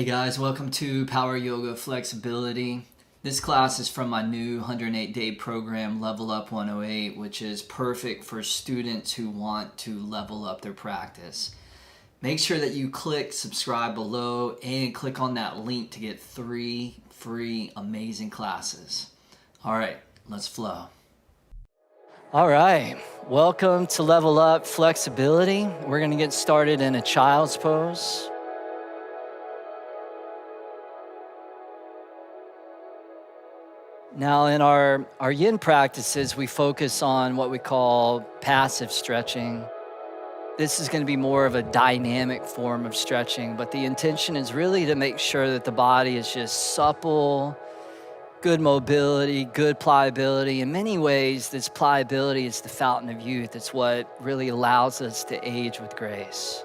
Hey guys, welcome to Power Yoga Flexibility. This class is from my new 108-day program, Level Up 108, which is perfect for students who want to level up their practice. Make sure that you click subscribe below and click on that link to get 3 free amazing classes. All right, let's flow. All right, welcome to Level Up Flexibility. We're going to get started in a child's pose. Now, in our yin practices, we focus on what we call passive stretching. This is going to be more of a dynamic form of stretching, but the intention is really to make sure that the body is just supple, good mobility, good pliability. In many ways, this pliability is the fountain of youth. It's what really allows us to age with grace.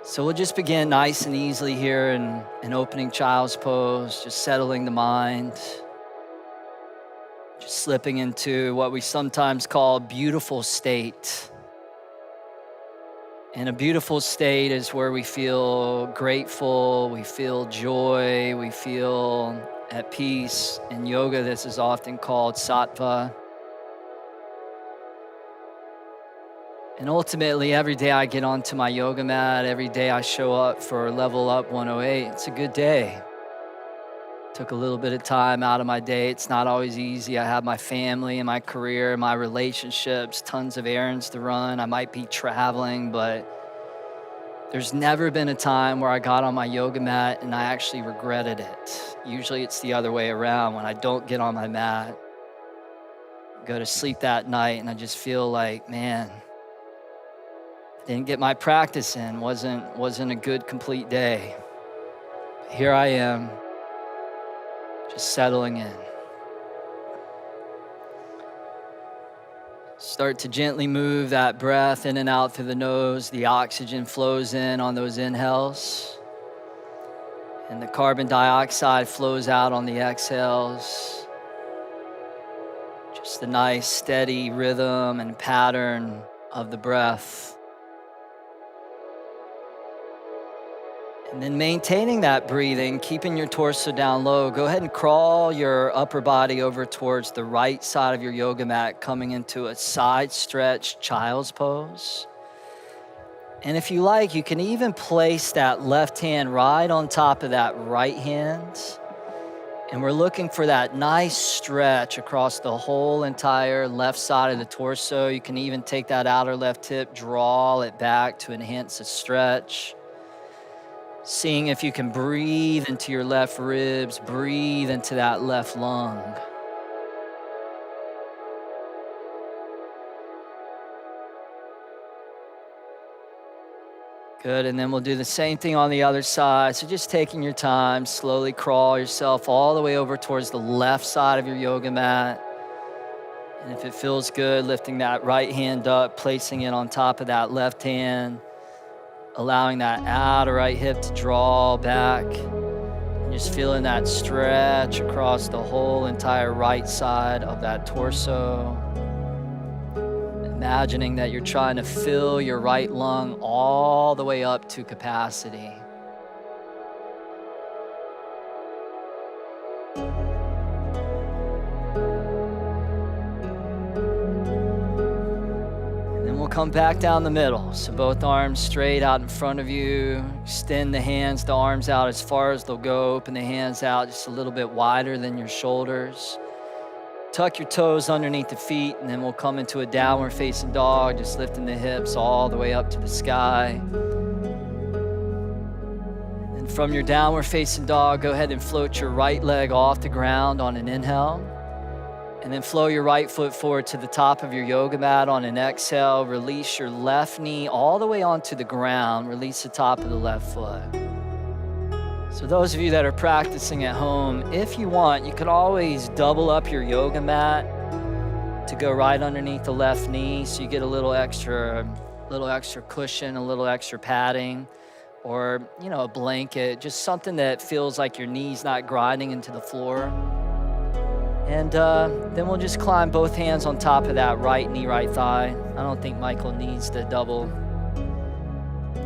So we'll just begin nice and easily here in an opening child's pose, just settling the mind. Just slipping into what we sometimes call beautiful state. And a beautiful state is where we feel grateful, we feel joy, we feel at peace. In yoga, this is often called sattva. And ultimately, every day I get onto my yoga mat, every day I show up for Level Up 108, it's a good day. Took a little bit of time out of my day. It's not always easy. I have my family and my career, my relationships, tons of errands to run. I might be traveling, but there's never been a time where I got on my yoga mat and I actually regretted it. Usually it's the other way around. When I don't get on my mat, go to sleep that night and I just feel like, man, I didn't get my practice in. Wasn't a good, complete day. But here I am. Just settling in. Start to gently move that breath in and out through the nose. The oxygen flows in on those inhales. And the carbon dioxide flows out on the exhales. Just a nice steady rhythm and pattern of the breath. And then maintaining that breathing, keeping your torso down low, go ahead and crawl your upper body over towards the right side of your yoga mat, coming into a side stretch child's pose. And if you like, you can even place that left hand right on top of that right hand. And we're looking for that nice stretch across the whole entire left side of the torso. You can even take that outer left hip, draw it back to enhance the stretch. Seeing if you can breathe into your left ribs, breathe into that left lung. Good, and then we'll do the same thing on the other side. So just taking your time, slowly crawl yourself all the way over towards the left side of your yoga mat. And if it feels good, lifting that right hand up, placing it on top of that left hand. Allowing that outer right hip to draw back. And just feeling that stretch across the whole entire right side of that torso. Imagining that you're trying to fill your right lung all the way up to capacity. Come back down the middle. So both arms straight out in front of you. Extend the hands, the arms out as far as they'll go. Open the hands out just a little bit wider than your shoulders. Tuck your toes underneath the feet, and then we'll come into a downward facing dog, just lifting the hips all the way up to the sky. And from your downward facing dog, go ahead and float your right leg off the ground on an inhale. And then flow your right foot forward to the top of your yoga mat on an exhale. Release your left knee all the way onto the ground. Release the top of the left foot. So those of you that are practicing at home, if you want, you can always double up your yoga mat to go right underneath the left knee, so you get a little extra cushion, a little extra padding, or a blanket, just something that feels like your knee's not grinding into the floor. And then we'll just climb both hands on top of that right knee, right thigh. I don't think Michael needs the double,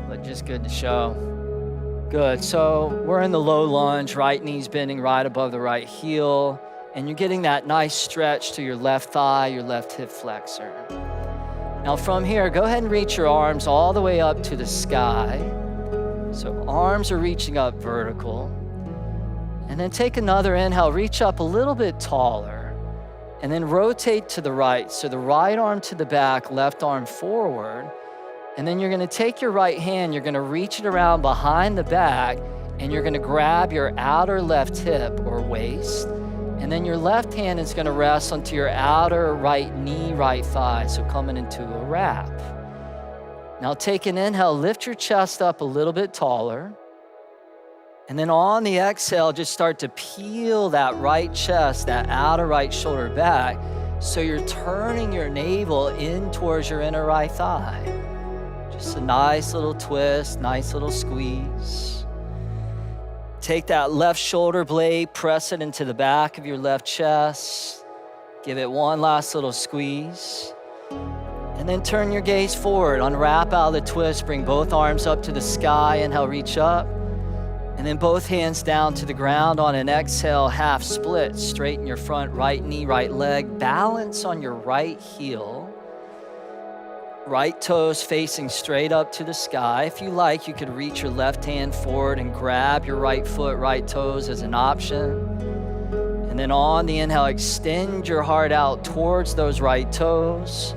but just good to show. Good. So we're in the low lunge, right knee's bending right above the right heel, and you're getting that nice stretch to your left thigh, your left hip flexor. Now from here, go ahead and reach your arms all the way up to the sky. So arms are reaching up vertical. And then take another inhale, reach up a little bit taller, and then rotate to the right. So the right arm to the back, left arm forward. And then you're gonna take your right hand, you're gonna reach it around behind the back, and you're gonna grab your outer left hip or waist. And then your left hand is gonna rest onto your outer right knee, right thigh. So coming into a wrap. Now take an inhale, lift your chest up a little bit taller. And then on the exhale, just start to peel that right chest, that outer right shoulder back. So you're turning your navel in towards your inner right thigh. Just a nice little twist, nice little squeeze. Take that left shoulder blade, press it into the back of your left chest. Give it one last little squeeze. And then turn your gaze forward, unwrap out of the twist, bring both arms up to the sky, inhale, reach up. And then both hands down to the ground on an exhale, half split. Straighten your front right knee, right leg. Balance on your right heel. Right toes facing straight up to the sky. If you like, you could reach your left hand forward and grab your right foot, right toes as an option. And then on the inhale, extend your heart out towards those right toes.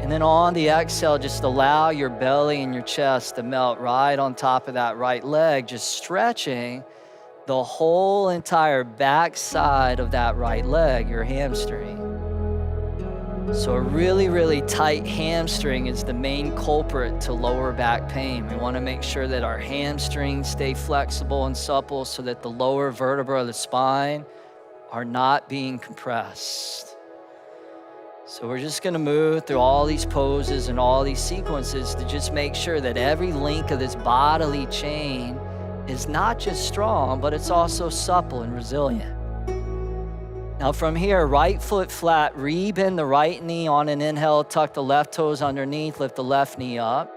And then on the exhale, just allow your belly and your chest to melt right on top of that right leg, just stretching the whole entire back side of that right leg, your hamstring. So a really, really tight hamstring is the main culprit to lower back pain. We want to make sure that our hamstrings stay flexible and supple so that the lower vertebrae of the spine are not being compressed. So we're just gonna move through all these poses and all these sequences to just make sure that every link of this bodily chain is not just strong, but it's also supple and resilient. Now from here, right foot flat, rebend the right knee on an inhale, tuck the left toes underneath, lift the left knee up.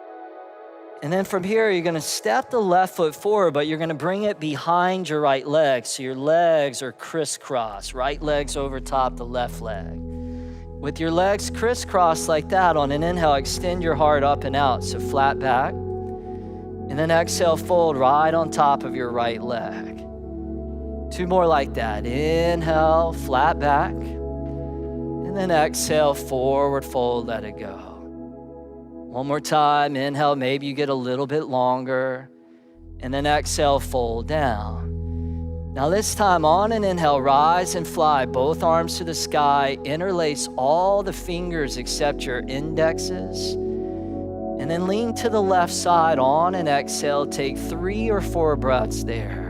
And then from here, you're gonna step the left foot forward, but you're gonna bring it behind your right leg. So your legs are crisscross, right leg's over top the left leg. With your legs crisscross like that, on an inhale, extend your heart up and out, so flat back. And then exhale, fold right on top of your right leg. Two more like that. Inhale, flat back. And then exhale, forward fold, let it go. One more time, inhale, maybe you get a little bit longer. And then exhale, fold down. Now this time on an inhale, rise and fly, both arms to the sky, interlace all the fingers except your indexes. And then lean to the left side on an exhale, take 3 or 4 breaths there.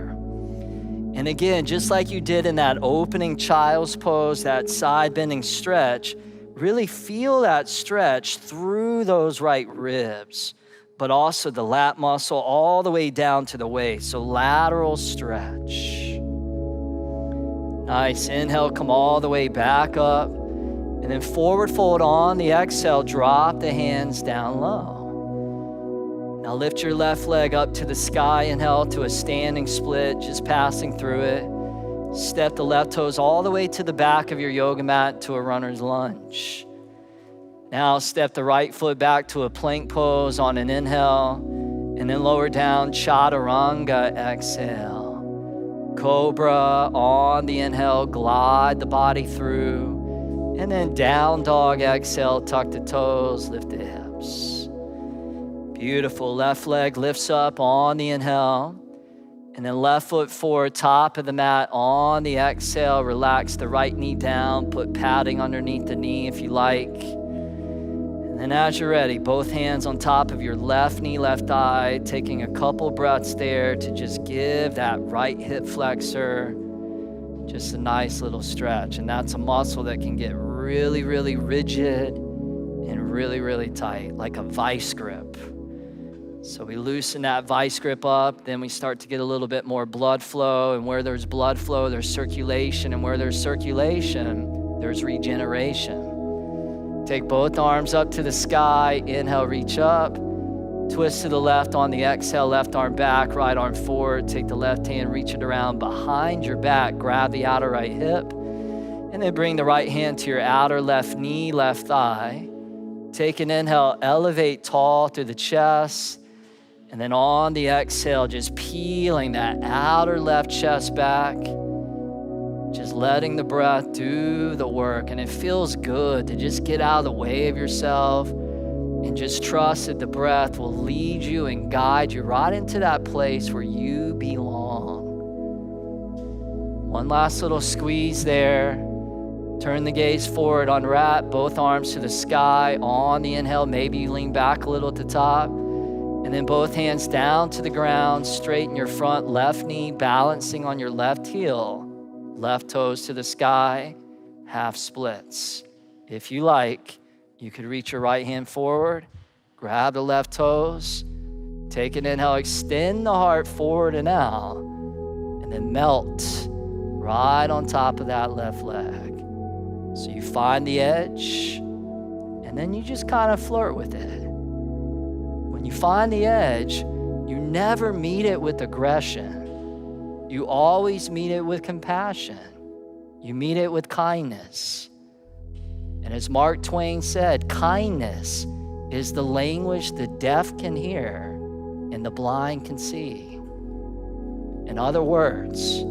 And again, just like you did in that opening child's pose, that side bending stretch, really feel that stretch through those right ribs, but also the lat muscle all the way down to the waist. So lateral stretch. Nice, inhale, come all the way back up. And then forward fold on the exhale, drop the hands down low. Now lift your left leg up to the sky, inhale to a standing split, just passing through it. Step the left toes all the way to the back of your yoga mat to a runner's lunge. Now step the right foot back to a plank pose on an inhale, and then lower down, chaturanga, exhale. Cobra on the inhale, glide the body through, and then down dog, exhale, tuck the toes, lift the hips. Beautiful, left leg lifts up on the inhale, and then left foot forward, top of the mat on the exhale, relax the right knee down, put padding underneath the knee if you like. And then as you're ready, both hands on top of your left knee, left thigh, taking a couple breaths there to just give that right hip flexor just a nice little stretch. And that's a muscle that can get really, really rigid and really, really tight, like a vice grip. So we loosen that vice grip up, then we start to get a little bit more blood flow, and where there's blood flow, there's circulation, and where there's circulation, there's regeneration. Take both arms up to the sky, inhale, reach up, Twist to the left on the exhale, left arm back, right arm forward. Take the left hand, reach it around behind your back. Grab the outer right hip. And then bring the right hand to your outer left knee, left thigh. Take an inhale, elevate tall through the chest. And then on the exhale, just peeling that outer left chest back. Just letting the breath do the work. And it feels good to just get out of the way of yourself and just trust that the breath will lead you and guide you right into that place where you belong. One last little squeeze there. Turn the gaze forward, unwrap both arms to the sky. On the inhale, maybe you lean back a little at the top. And then both hands down to the ground, straighten your front left knee, balancing on your left heel. Left toes to the sky, half splits. If you like, you could reach your right hand forward, grab the left toes, take an inhale, extend the heart forward and out, and then melt right on top of that left leg. So you find the edge, and then you just kind of flirt with it. When you find the edge, you never meet it with aggression. You always meet it with compassion. You meet it with kindness. And as Mark Twain said, kindness is the language the deaf can hear and the blind can see. In other words,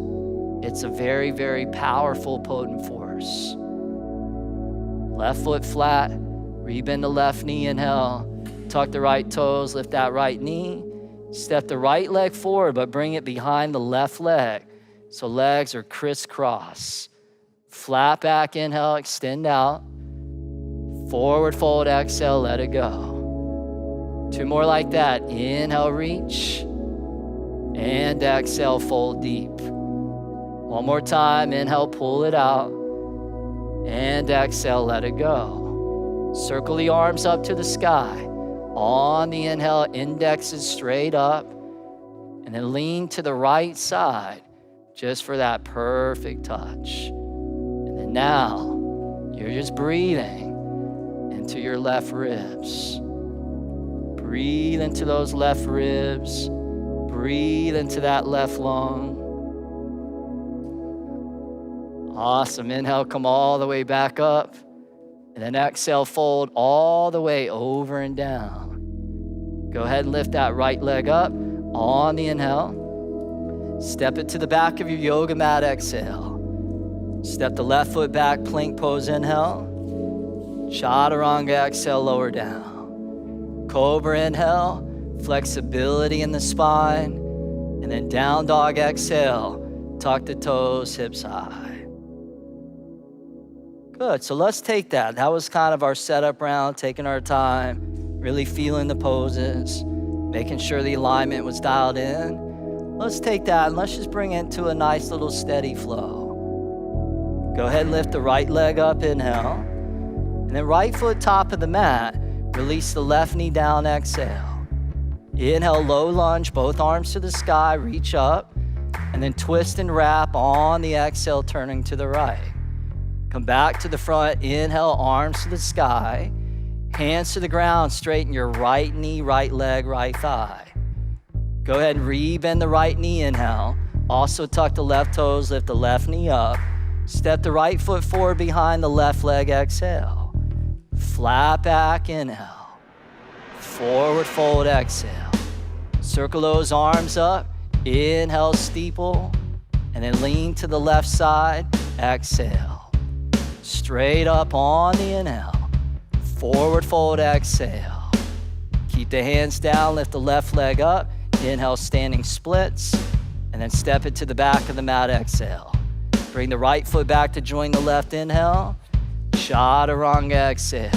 it's a very, very powerful, potent force. Left foot flat, rebend the left knee, inhale. Tuck the right toes, lift that right knee. Step the right leg forward, but bring it behind the left leg. So legs are crisscross. Flat back, inhale, extend out. Forward fold, exhale, let it go. Two more like that. Inhale, reach. And exhale, fold deep. One more time, inhale, pull it out. And exhale, let it go. Circle the arms up to the sky. On the inhale, index is straight up. And then lean to the right side just for that perfect touch. And then now, you're just breathing into your left ribs. Breathe into those left ribs. Breathe into that left lung. Awesome. Inhale, come all the way back up. And then exhale, fold all the way over and down. Go ahead and lift that right leg up on the inhale. Step it to the back of your yoga mat, exhale. Step the left foot back, plank pose, inhale. Chaturanga, exhale, lower down. Cobra, inhale, flexibility in the spine. And then down dog, exhale, tuck the toes, hips high. Good, so let's take that. That was kind of our setup round, taking our time, really feeling the poses, making sure the alignment was dialed in. Let's take that and let's just bring it to a nice little steady flow. Go ahead and lift the right leg up, inhale. And then right foot top of the mat, release the left knee down, exhale. Inhale, low lunge, both arms to the sky, reach up. And then twist and wrap on the exhale, turning to the right. Come back to the front, inhale, arms to the sky, hands to the ground, straighten your right knee, right leg, right thigh. Go ahead and re-bend the right knee, inhale. Also tuck the left toes, lift the left knee up. Step the right foot forward behind the left leg, exhale. Flat back, inhale. Forward fold, exhale. Circle those arms up, inhale, steeple, and then lean to the left side, exhale. Straight up on the inhale. Forward fold, exhale. Keep the hands down, lift the left leg up. Inhale, standing splits. And then step it to the back of the mat, exhale. Bring the right foot back to join the left, inhale. Chaturanga, exhale.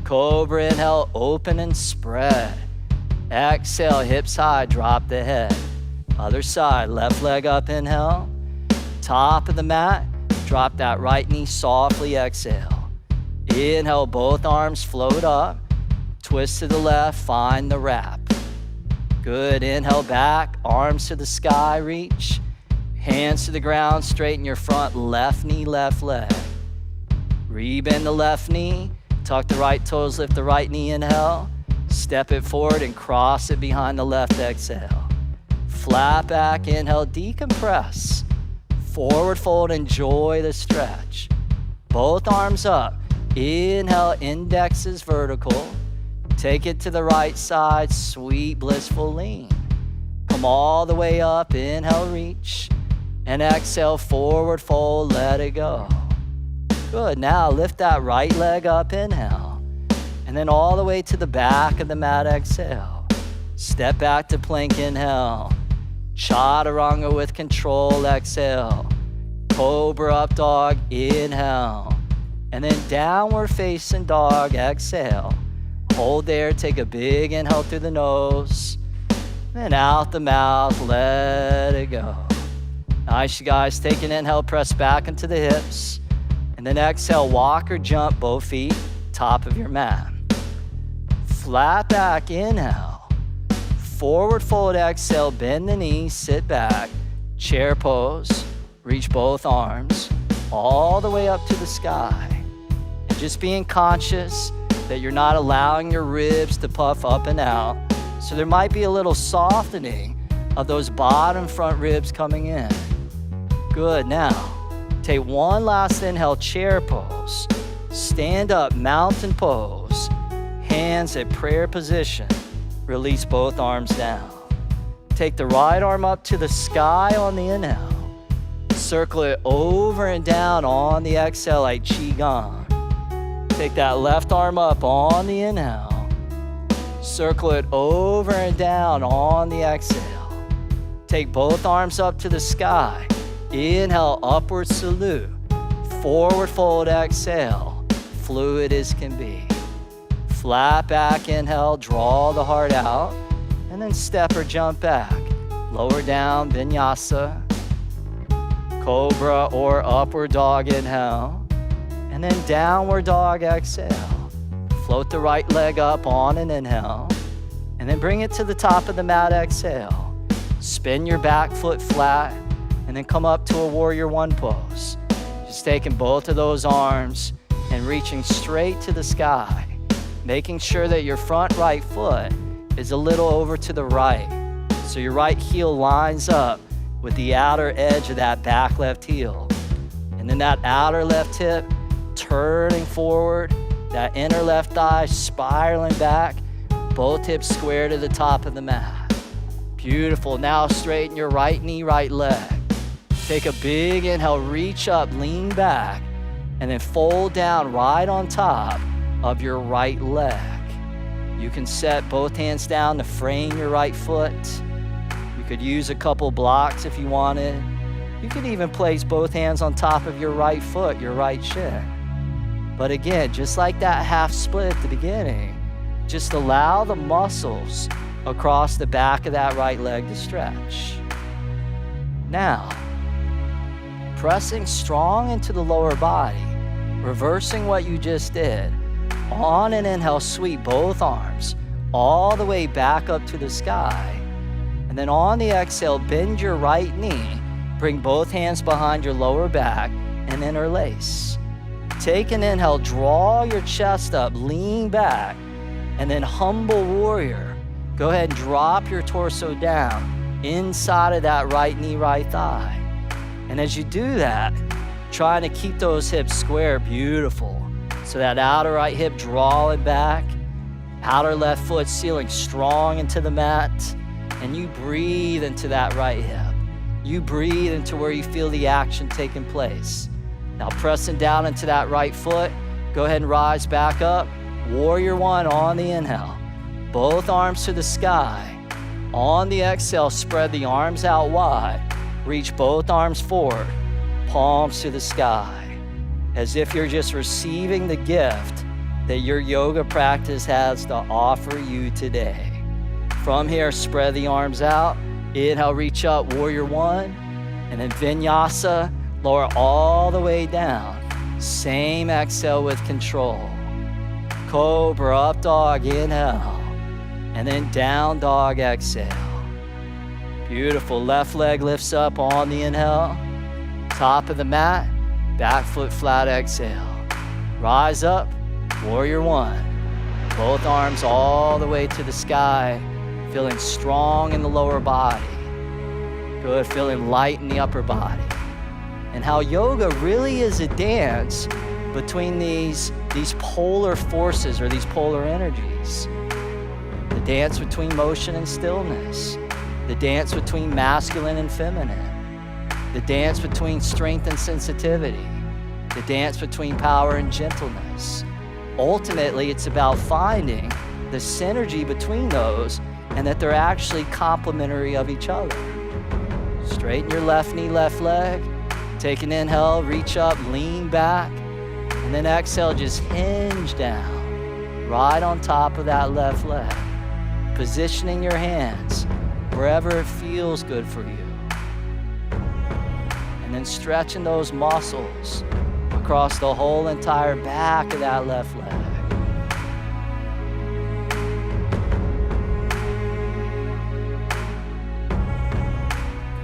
Cobra, inhale, open and spread. Exhale, hips high, drop the head. Other side, left leg up, inhale. Top of the mat. Drop that right knee softly, exhale. Inhale, both arms float up. Twist to the left, find the wrap. Good, inhale back, arms to the sky, reach. Hands to the ground, straighten your front left knee, left leg. Rebend the left knee, tuck the right toes, lift the right knee, inhale. Step it forward and cross it behind the left exhale. Flat back, inhale, decompress. Forward fold, enjoy the stretch. Both arms up. Inhale, index is vertical. Take it to the right side, sweet, blissful lean. Come all the way up, inhale, reach. And exhale, forward fold, let it go. Good, now lift that right leg up, inhale. And then all the way to the back of the mat, exhale. Step back to plank, inhale. Chaturanga with control, exhale. Cobra up dog, inhale. And then downward facing dog, exhale. Hold there, take a big inhale through the nose. Then out the mouth, let it go. Nice, you guys. Take an inhale, press back into the hips. And then exhale, walk or jump both feet, top of your mat. Flat back, inhale. Forward fold, exhale, bend the knees, sit back. Chair pose, reach both arms all the way up to the sky. And just being conscious that you're not allowing your ribs to puff up and out. So there might be a little softening of those bottom front ribs coming in. Good, now take one last inhale, chair pose. Stand up, mountain pose. Hands at prayer position. Release both arms down. Take the right arm up to the sky on the inhale. Circle it over and down on the exhale like Qigong. Take that left arm up on the inhale. Circle it over and down on the exhale. Take both arms up to the sky. Inhale, upward salute. Forward fold, exhale. Fluid as can be. Flat back, inhale, draw the heart out. And then step or jump back. Lower down, vinyasa. Cobra or upward dog, inhale. And then downward dog, exhale. Float the right leg up on an inhale. And then bring it to the top of the mat, exhale. Spin your back foot flat. And then come up to a warrior one pose. Just taking both of those arms and reaching straight to the sky. Making sure that your front right foot is a little over to the right. So your right heel lines up with the outer edge of that back left heel. And then that outer left hip turning forward, that inner left thigh spiraling back, both hips square to the top of the mat. Beautiful. Now straighten your right knee, right leg. Take a big inhale, reach up, lean back, and then fold down right on top of your right leg. You can set both hands down to frame your right foot. You could use a couple blocks if you wanted. You could even place both hands on top of your right foot, your right shin. But again, just like that half split at the beginning, just allow the muscles across the back of that right leg to stretch. Now, pressing strong into the lower body, reversing what you just did. On an inhale, sweep both arms all the way back up to the sky. And then on the exhale, bend your right knee, bring both hands behind your lower back, and interlace. Take an inhale, draw your chest up, lean back, and then humble warrior. Go ahead and drop your torso down inside of that right knee, right thigh. And as you do that, trying to keep those hips square, beautiful. So that outer right hip drawing back, outer left foot sealing strong into the mat, and you breathe into that right hip. You breathe into where you feel the action taking place. Now pressing down into that right foot, go ahead and rise back up. Warrior one on the inhale. Both arms to the sky. On the exhale, spread the arms out wide. Reach both arms forward, palms to the sky, as if you're just receiving the gift that your yoga practice has to offer you today. From here, spread the arms out. Inhale, reach up, warrior one, and then vinyasa, lower all the way down. Same exhale with control. Cobra, up dog, inhale, and then down dog, exhale. Beautiful, left leg lifts up on the inhale. Top of the mat, back foot flat, exhale. Rise up, warrior one. Both arms all the way to the sky, feeling strong in the lower body. Good, feeling light in the upper body. And how yoga really is a dance between these polar forces or these polar energies. The dance between motion and stillness. The dance between masculine and feminine. The dance between strength and sensitivity. The dance between power and gentleness. Ultimately, it's about finding the synergy between those and that they're actually complementary of each other. Straighten your left knee, left leg. Take an inhale, reach up, lean back. And then exhale, just hinge down, right on top of that left leg. Positioning your hands wherever it feels good for you. And then stretching those muscles across the whole entire back of that left leg.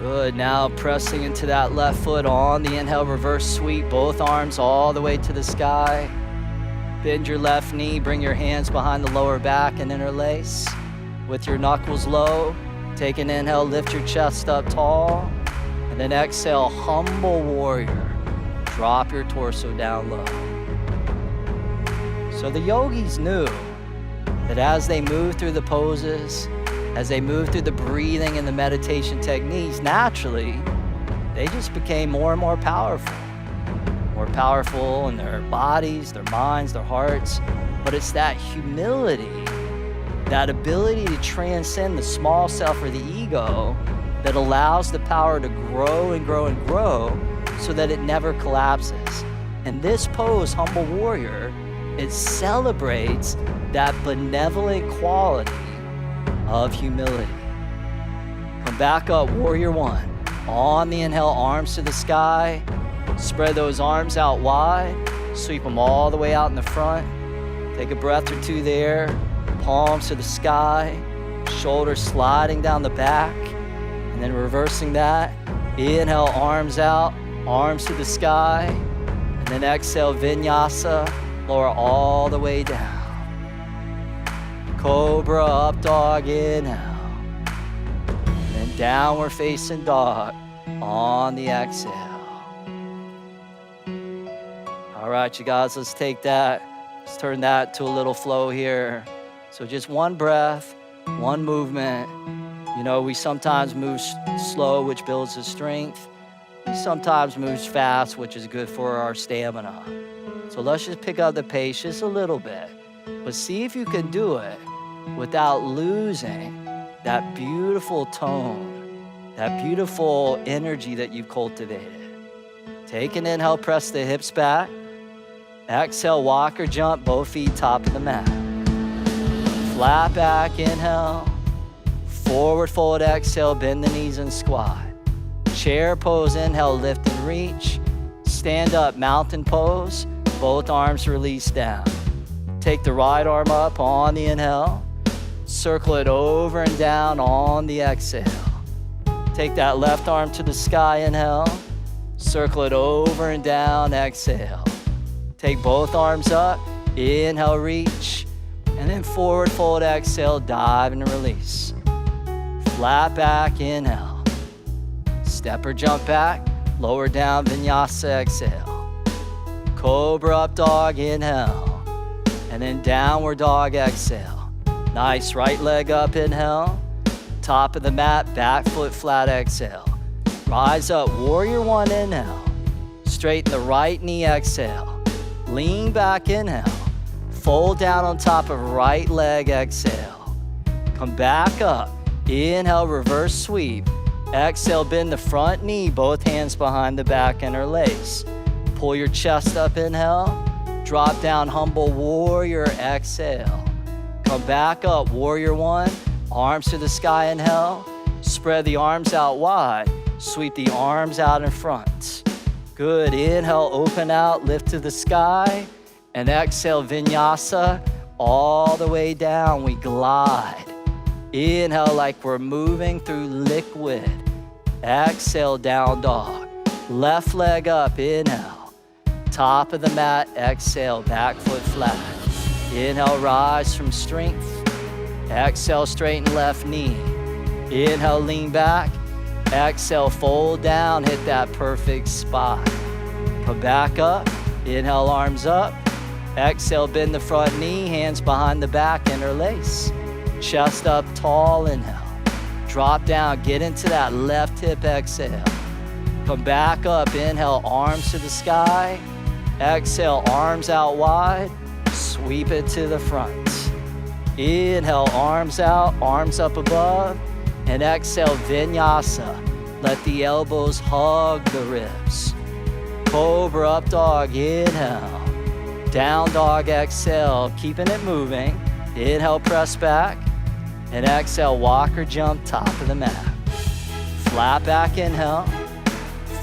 Good, now pressing into that left foot on the inhale, reverse sweep, both arms all the way to the sky. Bend your left knee, bring your hands behind the lower back and interlace. With your knuckles low, take an inhale, lift your chest up tall, and then exhale, humble warrior. Drop your torso down low. So the yogis knew that as they moved through the poses, as they moved through the breathing and the meditation techniques, naturally, they just became more and more powerful. More powerful in their bodies, their minds, their hearts. But it's that humility, that ability to transcend the small self or the ego that allows the power to grow and grow and grow so that it never collapses. And this pose, Humble Warrior, it celebrates that benevolent quality of humility. Come back up, Warrior One. On the inhale, arms to the sky. Spread those arms out wide. Sweep them all the way out in the front. Take a breath or two there. Palms to the sky. Shoulders sliding down the back. And then reversing that. Inhale, arms out. Arms to the sky. And then exhale, vinyasa. Lower all the way down. Cobra, up dog, inhale. Then downward facing dog on the exhale. All right, you guys, let's take that. Let's turn that to a little flow here. So just one breath, one movement. You know, we sometimes move slow, which builds the strength. We sometimes move fast, which is good for our stamina. So let's just pick up the pace just a little bit. But see if you can do it without losing that beautiful tone, that beautiful energy that you've cultivated. Take an inhale, press the hips back. Exhale, walk or jump, both feet top of the mat. Flat back, inhale. Forward fold, exhale, bend the knees and squat. Chair pose, inhale, lift and reach. Stand up, mountain pose, both arms release down. Take the right arm up on the inhale. Circle it over and down on the exhale. Take that left arm to the sky, inhale. Circle it over and down, exhale. Take both arms up, inhale, reach. And then forward fold, exhale, dive and release. Flat back, inhale. Step or jump back, lower down, vinyasa, exhale. Cobra up dog, inhale. And then downward dog, exhale. Nice, right leg up, inhale. Top of the mat, back foot flat, exhale. Rise up, Warrior One, inhale. Straighten the right knee, exhale. Lean back, inhale. Fold down on top of right leg, exhale. Come back up, inhale, reverse sweep. Exhale, bend the front knee, both hands behind the back, interlace. Pull your chest up, inhale. Drop down, Humble Warrior, exhale. Come back up, Warrior One. Arms to the sky, inhale. Spread the arms out wide. Sweep the arms out in front. Good, inhale, open out, lift to the sky. And exhale, vinyasa, all the way down, we glide. Inhale like we're moving through liquid. Exhale, down dog. Left leg up, inhale. Top of the mat, exhale, back foot flat. Inhale, rise from strength. Exhale, straighten left knee. Inhale, lean back. Exhale, fold down, hit that perfect spot. Come back up. Inhale, arms up. Exhale, bend the front knee, hands behind the back, interlace. Chest up tall, inhale. Drop down, get into that left hip, exhale. Come back up, inhale, arms to the sky. Exhale, arms out wide. Sweep it to the front. Inhale, arms out, arms up above. And exhale, vinyasa. Let the elbows hug the ribs. Cobra up dog, inhale. Down dog, exhale, keeping it moving. Inhale, press back. And exhale, walk or jump, top of the mat. Flat back, inhale.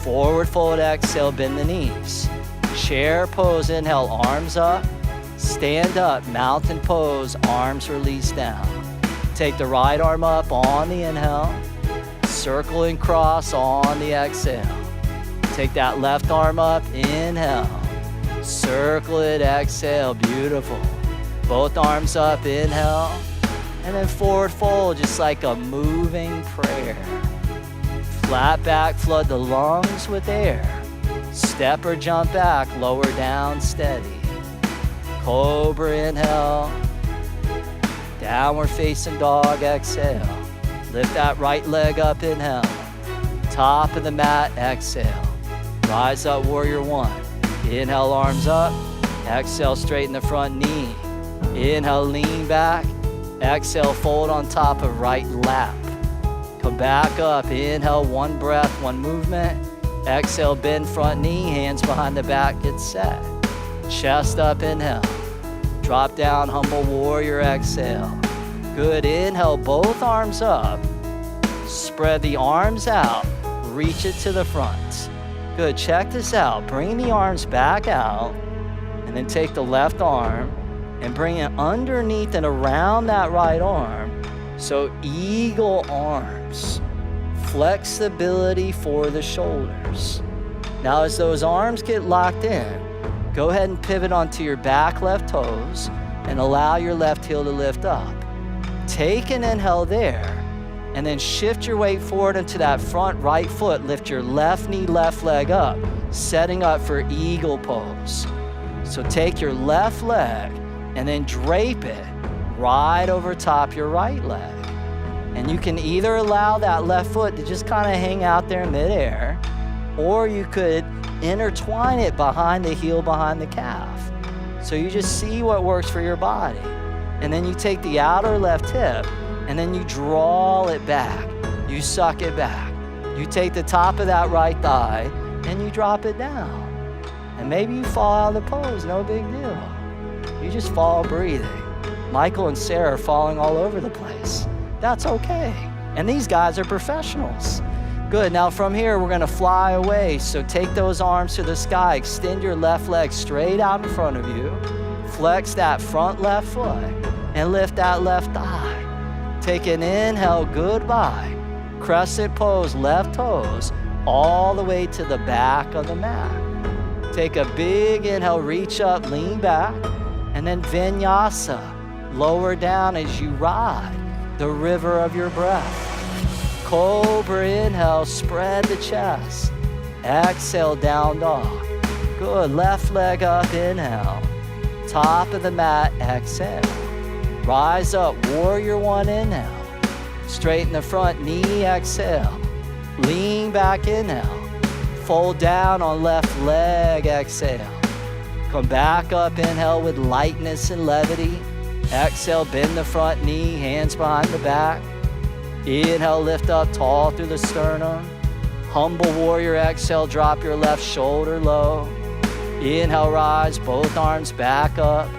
Forward fold, exhale, bend the knees. Chair pose, inhale, arms up. Stand up, mountain pose, arms release down. Take the right arm up on the inhale. Circle and cross on the exhale. Take that left arm up, inhale. Circle it, exhale, beautiful. Both arms up, inhale. And then forward fold, just like a moving prayer. Flat back, flood the lungs with air. Step or jump back, lower down, steady. Cobra, inhale. Downward facing dog, exhale. Lift that right leg up, inhale. Top of the mat, exhale. Rise up, warrior one. Inhale, arms up. Exhale, straighten the front knee. Inhale, lean back. Exhale, fold on top of right lap. Come back up, inhale, one breath, one movement. Exhale, bend front knee, hands behind the back, get set. Chest up, inhale. Drop down, humble warrior, exhale. Good, inhale, both arms up. Spread the arms out, reach it to the front. Good, check this out. Bring the arms back out, and then take the left arm and bring it underneath and around that right arm. So eagle arms. Flexibility for the shoulders. Now as those arms get locked in, go ahead and pivot onto your back left toes and allow your left heel to lift up. Take an inhale there, and then shift your weight forward into that front right foot. Lift your left knee, left leg up, setting up for eagle pose. So take your left leg and then drape it right over top your right leg. And you can either allow that left foot to just kind of hang out there midair, or you could intertwine it behind the heel, behind the calf. So you just see what works for your body. And then you take the outer left hip and then you draw it back. You suck it back. You take the top of that right thigh and you drop it down. And maybe you fall out of the pose, no big deal. You just fall breathing. Michael and Sarah are falling all over the place. That's okay. And these guys are professionals. Good, now from here, we're gonna fly away. So take those arms to the sky, extend your left leg straight out in front of you, flex that front left foot, and lift that left thigh. Take an inhale, goodbye. Crescent pose, left toes, all the way to the back of the mat. Take a big inhale, reach up, lean back, and then vinyasa, lower down as you ride the river of your breath. Cobra, inhale, spread the chest. Exhale, down dog. Good, left leg up, inhale. Top of the mat, exhale. Rise up, warrior one, inhale. Straighten the front knee, exhale. Lean back, inhale. Fold down on left leg, exhale. Come back up, inhale with lightness and levity. Exhale, bend the front knee, hands behind the back. Inhale, lift up tall through the sternum. Humble warrior, exhale, drop your left shoulder low. Inhale, rise, both arms back up.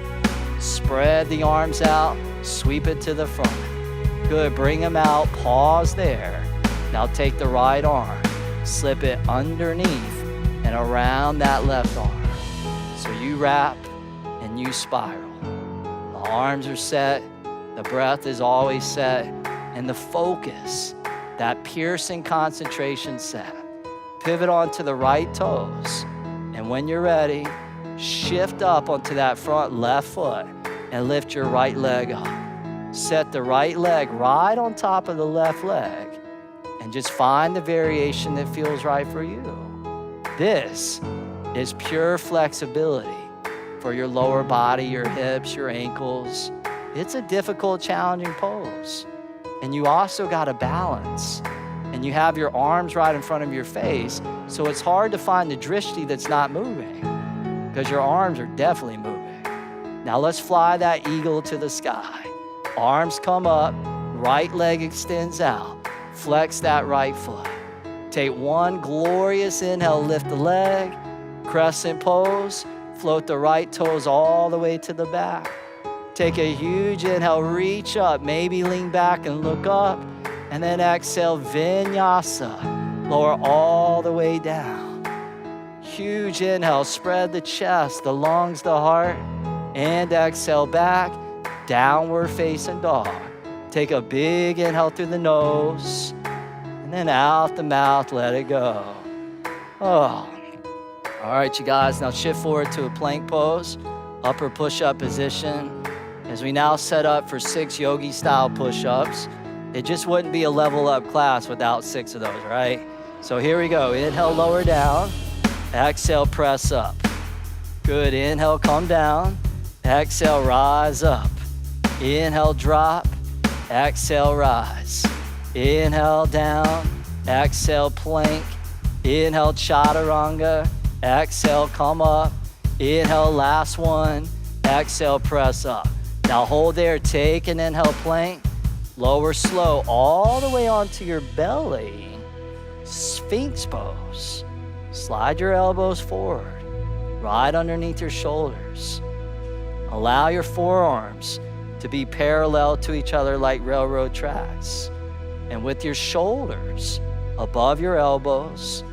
Spread the arms out, sweep it to the front. Good, bring them out, pause there. Now take the right arm, slip it underneath and around that left arm. So you wrap and you spiral. The arms are set, the breath is always set, and the focus, that piercing concentration set. Pivot onto the right toes, and when you're ready, shift up onto that front left foot. and lift your right leg up. Set the right leg right on top of the left leg and just find the variation that feels right for you. This is pure flexibility for your lower body, your hips, your ankles. It's a difficult, challenging pose. And you also got to balance. And you have your arms right in front of your face, so it's hard to find the drishti that's not moving because your arms are definitely moving. Now let's fly that eagle to the sky. Arms come up, right leg extends out. Flex that right foot. Take one glorious inhale, lift the leg, crescent pose, float the right toes all the way to the back. Take a huge inhale, reach up, maybe lean back and look up, and then exhale, vinyasa, lower all the way down. Huge inhale, spread the chest, the lungs, the heart, and exhale back, downward facing dog. Take a big inhale through the nose, and then out the mouth, let it go. Oh. All right, you guys, now shift forward to a plank pose, upper push-up position. As we now set up for 6 yogi-style push-ups. It just wouldn't be a level up class without 6 of those, right? So here we go. Inhale, lower down. Exhale, press up. Good. Inhale, come down. Exhale, rise up. Inhale, drop. Exhale, rise. Inhale, down. Exhale, plank. Inhale, chaturanga. Exhale, come up. Inhale, last one. Exhale, press up. Now hold there. Take an inhale, plank. Lower slow all the way onto your belly. Sphinx pose. Slide your elbows forward, right underneath your shoulders. Allow your forearms to be parallel to each other like railroad tracks. And with your shoulders above your elbows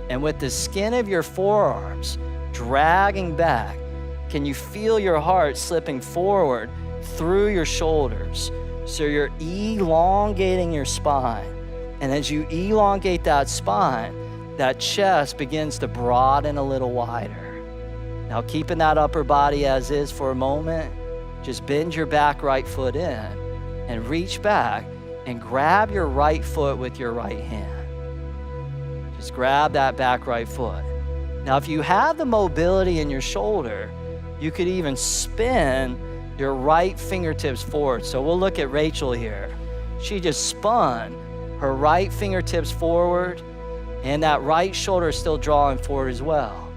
and with the skin of your forearms dragging back, can you feel your heart slipping forward through your shoulders? So you're elongating your spine. And as you elongate that spine, that chest begins to broaden a little wider. Now keeping that upper body as is for a moment, just bend your back right foot in and reach back and grab your right foot with your right hand. Just grab that back right foot. Now if you have the mobility in your shoulder, you could even spin your right fingertips forward. So we'll look at Rachel here. She just spun her right fingertips forward and that right shoulder is still drawing forward as well.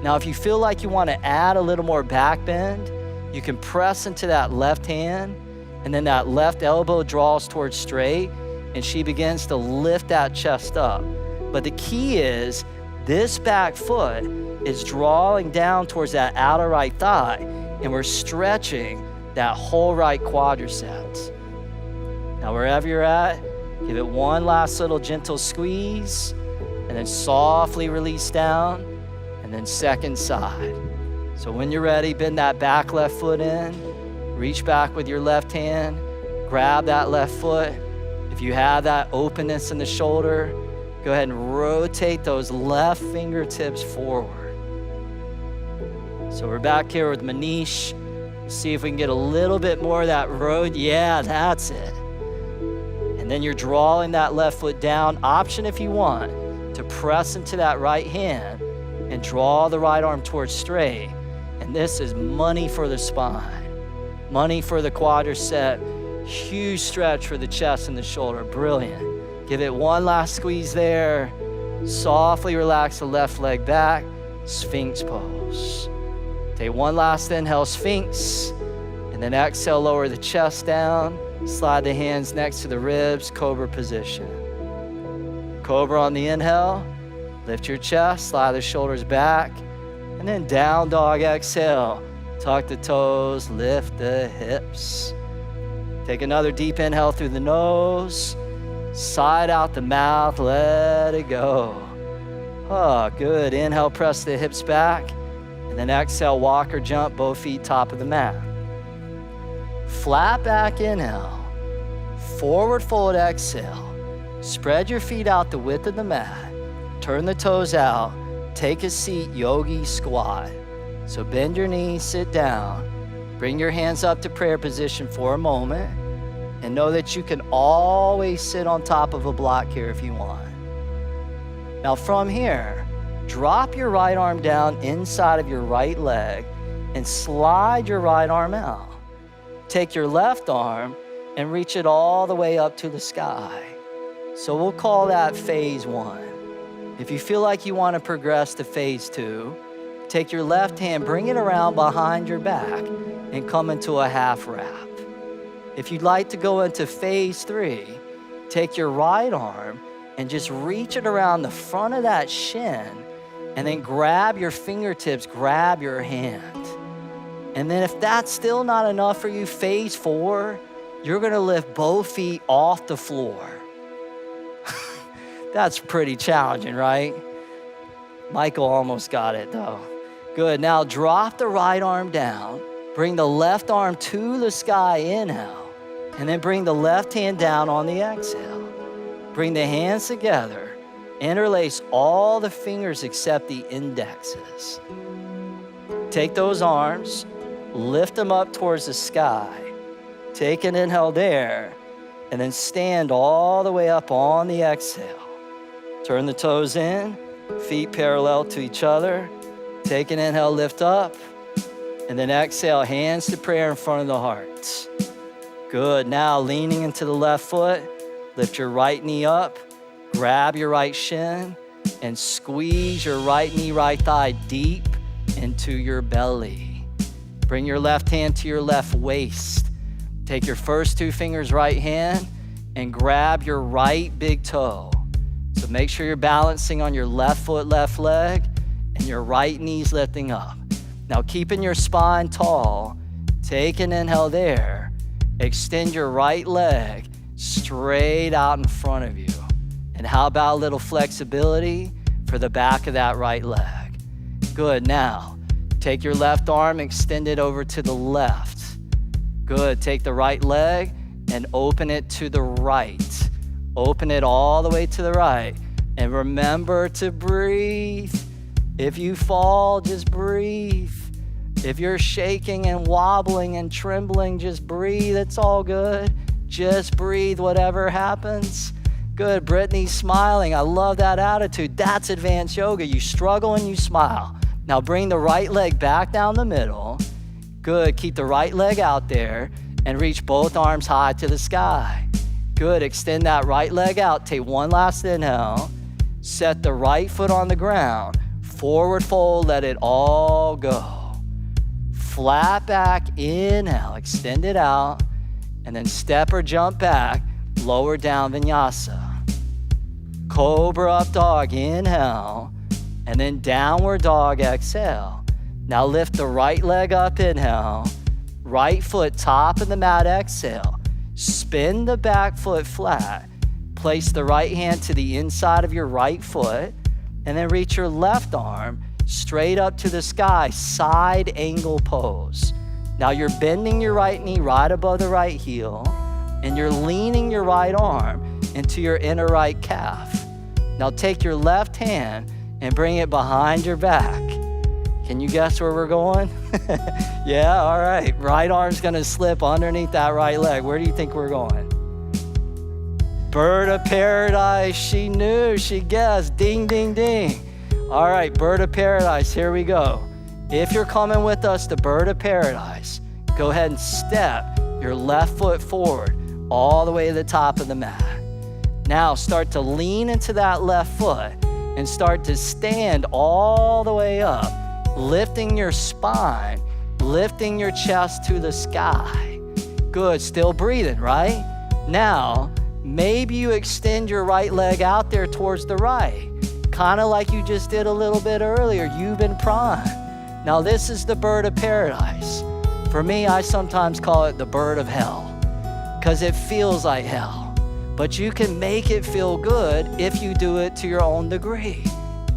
Now, if you feel like you want to add a little more back bend, you can press into that left hand and then that left elbow draws towards straight and she begins to lift that chest up. But the key is this back foot is drawing down towards that outer right thigh and we're stretching that whole right quadriceps. Now, wherever you're at, give it one last little gentle squeeze and then softly release down and then second side. So when you're ready, bend that back left foot in, reach back with your left hand, grab that left foot. If you have that openness in the shoulder, go ahead and rotate those left fingertips forward. So we're back here with Manish. See if we can get a little bit more of that road. Yeah, that's it. And then you're drawing that left foot down. Option if you want to press into that right hand and draw the right arm towards straight. And this is money for the spine, money for the quadricep, huge stretch for the chest and the shoulder. Brilliant. Give it one last squeeze there. Softly relax the left leg back. Sphinx pose. Take one last inhale, Sphinx, and then exhale, lower the chest down, slide the hands next to the ribs, cobra position. Cobra on the inhale, lift your chest, slide the shoulders back, and then down dog, exhale, tuck the toes, lift the hips. Take another deep inhale through the nose, side out the mouth, let it go. Oh, good. Inhale, press the hips back. And then exhale, walk or jump, both feet top of the mat. Flat back inhale, forward fold exhale. Spread your feet out the width of the mat. Turn the toes out. Take a seat, yogi squat. So bend your knees, sit down. Bring your hands up to prayer position for a moment and know that you can always sit on top of a block here if you want. Now from here, drop your right arm down inside of your right leg and slide your right arm out. Take your left arm and reach it all the way up to the sky. So we'll call that phase 1. If you feel like you want to progress to phase 2, take your left hand, bring it around behind your back and come into a half wrap. If you'd like to go into phase 3, take your right arm and just reach it around the front of that shin and then grab your fingertips, grab your hand. And then if that's still not enough for you, phase 4, you're gonna lift both feet off the floor. That's pretty challenging, right? Michael almost got it though. Good, now drop the right arm down, bring the left arm to the sky, inhale, and then bring the left hand down on the exhale. Bring the hands together, interlace all the fingers except the indexes. Take those arms, lift them up towards the sky. Take an inhale there, and then stand all the way up on the exhale. Turn the toes in, feet parallel to each other. Take an inhale, lift up, and then exhale, hands to prayer in front of the heart. Good, now leaning into the left foot, lift your right knee up, grab your right shin, and squeeze your right knee, right thigh deep into your belly. Bring your left hand to your left waist. Take your first 2 fingers right hand and grab your right big toe. So make sure you're balancing on your left foot, left leg, and your right knee's lifting up. Now keeping your spine tall, take an inhale there. Extend your right leg straight out in front of you. And how about a little flexibility for the back of that right leg? Good, now take your left arm, extend it over to the left. Good, take the right leg and open it to the right. Open it all the way to the right. And remember to breathe. If you fall, just breathe. If you're shaking and wobbling and trembling, just breathe. It's all good. Just breathe, whatever happens. Good, Brittany's smiling. I love that attitude. That's advanced yoga. You struggle and you smile. Now bring the right leg back down the middle. Good, keep the right leg out there and reach both arms high to the sky. Good, extend that right leg out. Take one last inhale. Set the right foot on the ground. Forward fold, let it all go. Flat back, inhale, extend it out, and then step or jump back, lower down vinyasa. Cobra up dog, inhale, and then downward dog, exhale. Now lift the right leg up, inhale, right foot top of the mat, exhale. Spin the back foot flat. Place the right hand to the inside of your right foot, and then reach your left arm straight up to the sky, side angle pose. Now you're bending your right knee right above the right heel, and you're leaning your right arm into your inner right calf. Now take your left hand and bring it behind your back. Can you guess where we're going? Yeah, all right. Right arm's gonna slip underneath that right leg. Where do you think we're going? Bird of paradise. She knew, she guessed. Ding, ding, ding. All right, bird of paradise, here we go. If you're coming with us to bird of paradise, go ahead and step your left foot forward all the way to the top of the mat. Now start to lean into that left foot and start to stand all the way up, lifting your spine, lifting your chest to the sky. Good, still breathing, right? Now, maybe you extend your right leg out there towards the right, kind of like you just did a little bit earlier. You've been primed. Now this is the bird of paradise. For me, I sometimes call it the bird of hell because it feels like hell. But you can make it feel good if you do it to your own degree.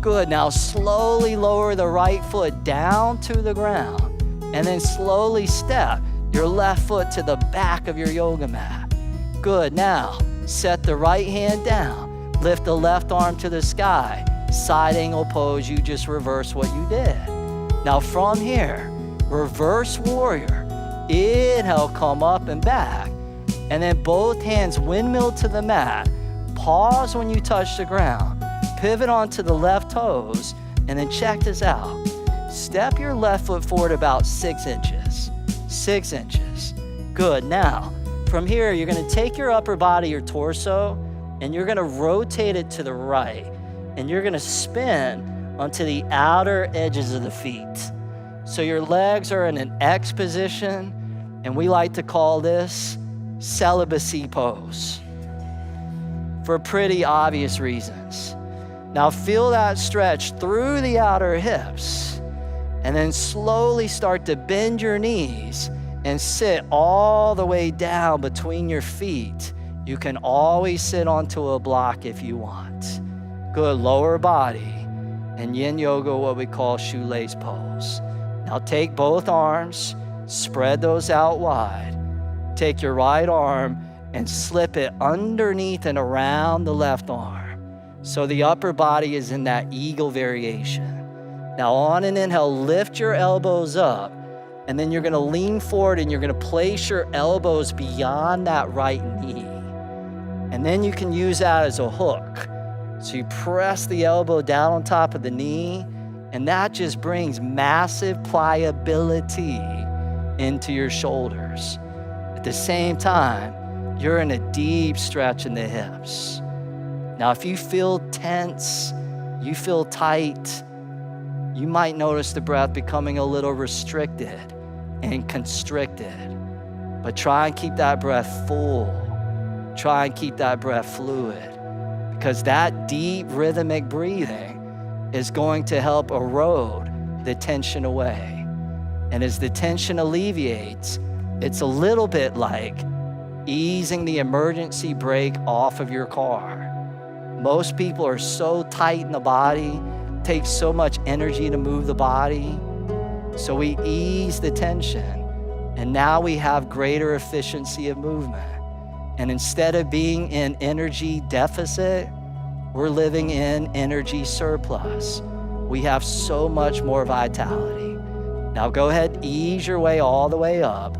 Good, now slowly lower the right foot down to the ground and then slowly step your left foot to the back of your yoga mat. Good, now set the right hand down. Lift the left arm to the sky. Side angle pose, you just reverse what you did. Now from here, reverse warrior. Inhale, come up and back. And then both hands windmill to the mat. Pause when you touch the ground. Pivot onto the left toes. And then check this out. Step your left foot forward about 6 inches. 6 inches. Good. Now, from here, you're gonna take your upper body, your torso, and you're gonna rotate it to the right. And you're gonna spin onto the outer edges of the feet. So your legs are in an X position, and we like to call this celibacy pose for pretty obvious reasons. Now feel that stretch through the outer hips, and then slowly start to bend your knees and sit all the way down between your feet. You can always sit onto a block if you want. Good. Lower body. And yin yoga, what we call shoelace pose. Now take both arms, spread those out wide. Take your right arm and slip it underneath and around the left arm. So the upper body is in that eagle variation. Now on an inhale, lift your elbows up, and then you're gonna lean forward and you're gonna place your elbows beyond that right knee. And then you can use that as a hook. So you press the elbow down on top of the knee, and that just brings massive pliability into your shoulders. At the same time, you're in a deep stretch in the hips. Now, if you feel tense, you feel tight, you might notice the breath becoming a little restricted and constricted. But try and keep that breath full. Try and keep that breath fluid, because that deep rhythmic breathing is going to help erode the tension away. And as the tension alleviates, it's a little bit like easing the emergency brake off of your car. Most people are so tight in the body, it takes so much energy to move the body. So we ease the tension, and now we have greater efficiency of movement. And instead of being in energy deficit, we're living in energy surplus. We have so much more vitality. Now go ahead, ease your way all the way up,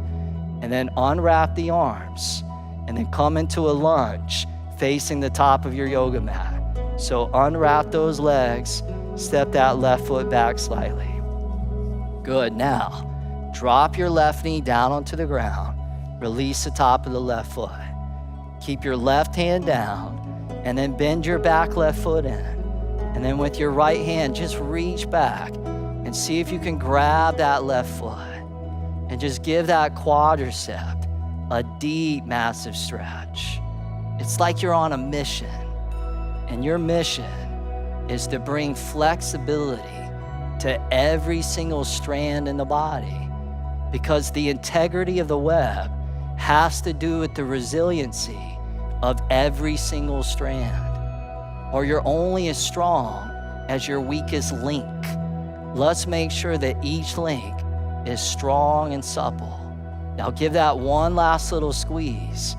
and then unwrap the arms, and then come into a lunge facing the top of your yoga mat. So unwrap those legs, step that left foot back slightly. Good. Now, drop your left knee down onto the ground, release the top of the left foot. Keep your left hand down, and then bend your back left foot in. And then with your right hand, just reach back and see if you can grab that left foot and just give that quadricep a deep, massive stretch. It's like you're on a mission, and your mission is to bring flexibility to every single strand in the body, because the integrity of the web has to do with the resiliency of every single strand, or you're only as strong as your weakest link. Let's make sure that each link is strong and supple. Now give that one last little squeeze.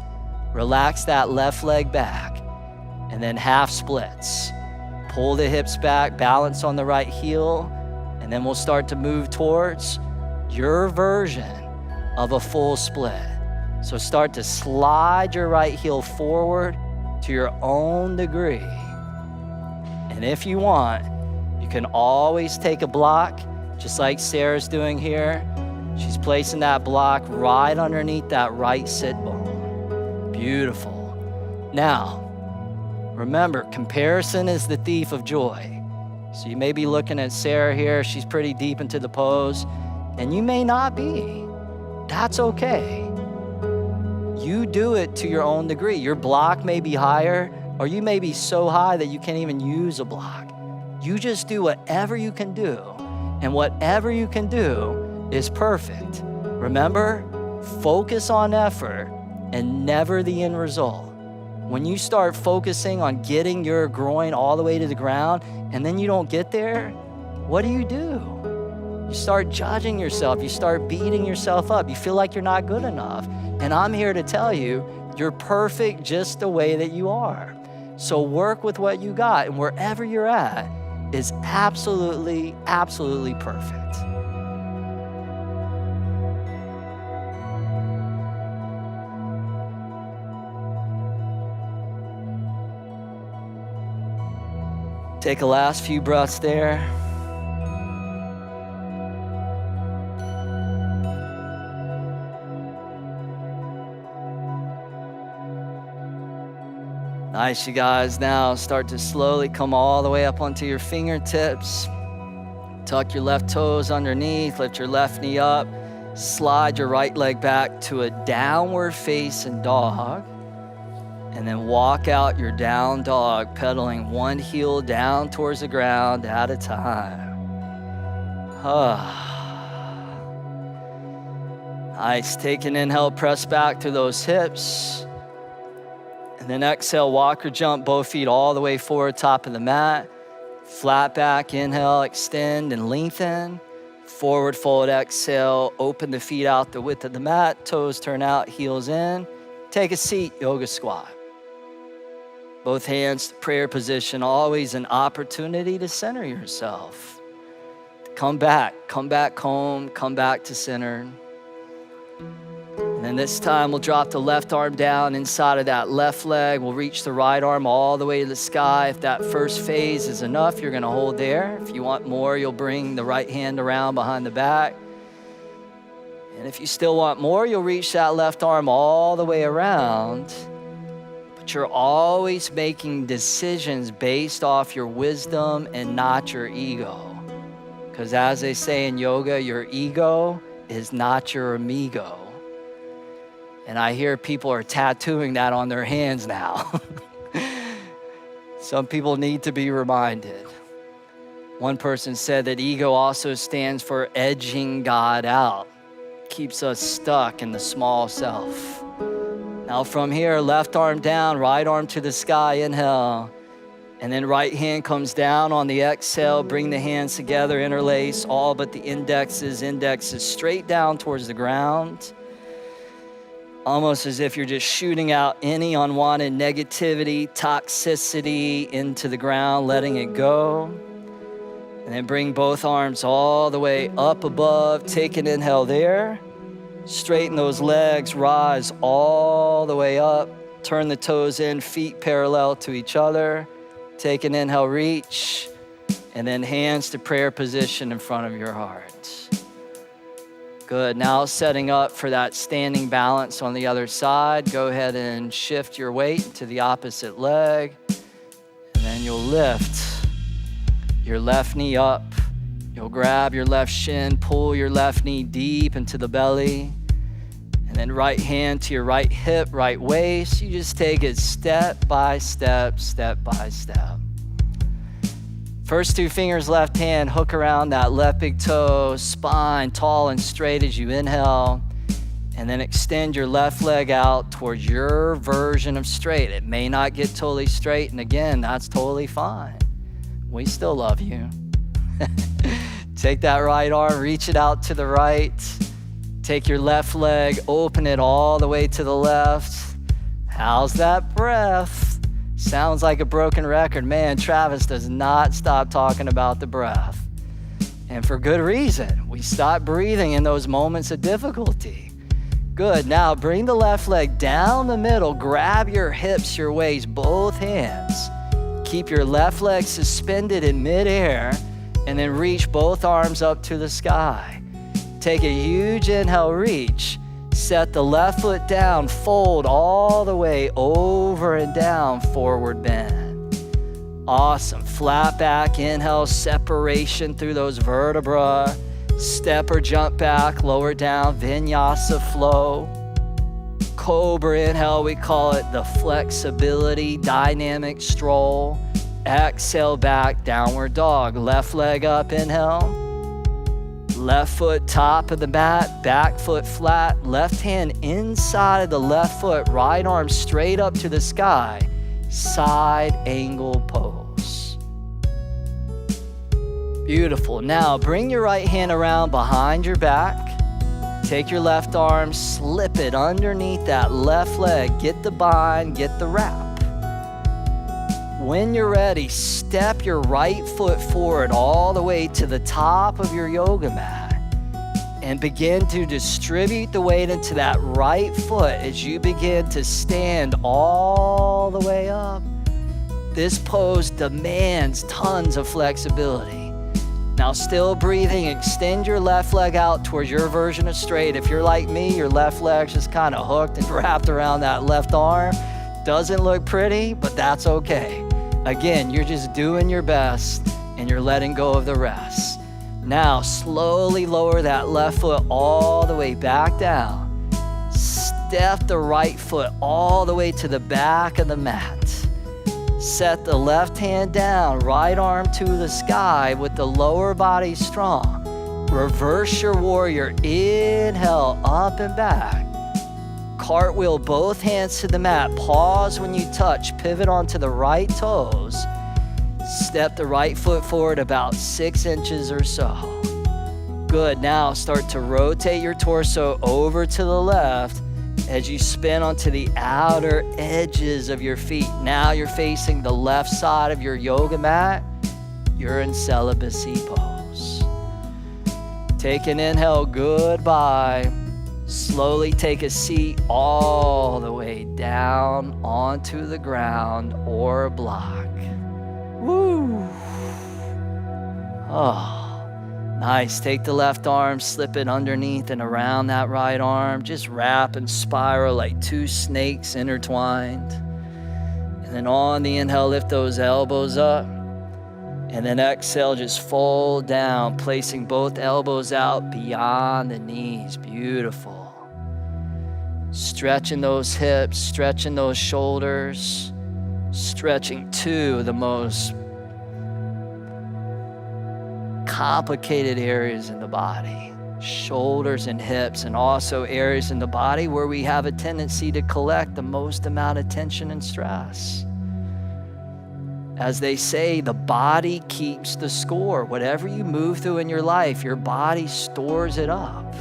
Relax that left leg back, and then half splits. Pull the hips back, balance on the right heel, and then we'll start to move towards your version of a full split. So start to slide your right heel forward to your own degree. And if you want, you can always take a block, just like Sarah's doing here. She's placing that block right underneath that right sit bone. Beautiful. Now, remember, comparison is the thief of joy. So you may be looking at Sarah here, she's pretty deep into the pose, and you may not be. That's okay. You do it to your own degree. Your block may be higher, or you may be so high that you can't even use a block. You just do whatever you can do, and whatever you can do is perfect. Remember, focus on effort and never the end result. When you start focusing on getting your groin all the way to the ground and then you don't get there, what do? You start judging yourself. You start beating yourself up. You feel like you're not good enough. And I'm here to tell you, you're perfect just the way that you are. So work with what you got, and wherever you're at is absolutely, absolutely perfect. Take a last few breaths there. Nice, you guys. Now start to slowly come all the way up onto your fingertips. Tuck your left toes underneath, lift your left knee up, slide your right leg back to a downward facing dog, and then walk out your down dog, pedaling one heel down towards the ground at a time. Nice. Take an inhale, press back to those hips. And then exhale, walk or jump both feet all the way forward, top of the mat. Flat back, inhale, extend and lengthen. Forward fold, exhale, open the feet out the width of the mat. Toes turn out, heels in. Take a seat, yoga squat. Both hands to prayer position, always an opportunity to center yourself. Come back home, come back to center. And then this time we'll drop the left arm down inside of that left leg. We'll reach the right arm all the way to the sky. If that first phase is enough, you're gonna hold there. If you want more, you'll bring the right hand around behind the back. And if you still want more, you'll reach that left arm all the way around. But you're always making decisions based off your wisdom and not your ego. Because as they say in yoga, your ego is not your amigo. And I hear people are tattooing that on their hands now. Some people need to be reminded. One person said that ego also stands for edging God out. Keeps us stuck in the small self. Now from here, left arm down, right arm to the sky, inhale. And then right hand comes down on the exhale. Bring the hands together, interlace all but the indexes straight down towards the ground. Almost as if you're just shooting out any unwanted negativity, toxicity into the ground, letting it go. And then bring both arms all the way up above. Take an inhale there. Straighten those legs, rise all the way up. Turn the toes in, feet parallel to each other. Take an inhale, reach. And then hands to prayer position in front of your heart. Good, now setting up for that standing balance on the other side. Go ahead and shift your weight to the opposite leg. And then you'll lift your left knee up. You'll grab your left shin, pull your left knee deep into the belly. And then right hand to your right hip, right waist. You just take it step by step, step by step. First two fingers, left hand, hook around that left big toe, spine tall and straight as you inhale. And then extend your left leg out towards your version of straight. It may not get totally straight, and again, that's totally fine. We still love you. Take that right arm, reach it out to the right. Take your left leg, open it all the way to the left. How's that breath? Sounds like a broken record. Man, Travis does not stop talking about the breath. And for good reason. We stop breathing in those moments of difficulty. Good, now bring the left leg down the middle. Grab your hips, your waist, both hands. Keep your left leg suspended in midair and then reach both arms up to the sky. Take a huge inhale, reach. Set the left foot down, fold all the way over and down, forward bend. Awesome, flat back, inhale, separation through those vertebrae. Step or jump back, lower down, vinyasa flow. Cobra inhale, we call it the flexibility, dynamic stroll. Exhale back, downward dog. Left leg up, inhale. Left foot top of the mat, back foot flat, left hand inside of the left foot, right arm straight up to the sky, side angle pose. Beautiful. Now bring your right hand around behind your back. Take your left arm, slip it underneath that left leg, get the bind, get the wrap. When you're ready, step your right foot forward all the way to the top of your yoga mat and begin to distribute the weight into that right foot as you begin to stand all the way up. This pose demands tons of flexibility. Now, still breathing, extend your left leg out towards your version of straight. If you're like me, your left leg's just kind of hooked and wrapped around that left arm. Doesn't look pretty, but that's okay. Again, you're just doing your best and you're letting go of the rest. Now, slowly lower that left foot all the way back down. Step the right foot all the way to the back of the mat. Set the left hand down, right arm to the sky with the lower body strong. Reverse your warrior. Inhale, up and back. Cartwheel both hands to the mat. Pause when you touch. Pivot onto the right toes. Step the right foot forward about 6 inches or so. Good. Now start to rotate your torso over to the left as you spin onto the outer edges of your feet. Now you're facing the left side of your yoga mat. You're in celibacy pose. Take an inhale, goodbye. Slowly take a seat all the way down onto the ground or a block. Woo! Oh. Nice. Take the left arm, slip it underneath and around that right arm. Just wrap and spiral like two snakes intertwined. And then on the inhale, lift those elbows up. And then exhale, just fold down, placing both elbows out beyond the knees. Beautiful. Stretching those hips, stretching those shoulders, stretching to the most complicated areas in the body, shoulders and hips, and also areas in the body where we have a tendency to collect the most amount of tension and stress. As they say, the body keeps the score. Whatever you move through in your life, your body stores it up.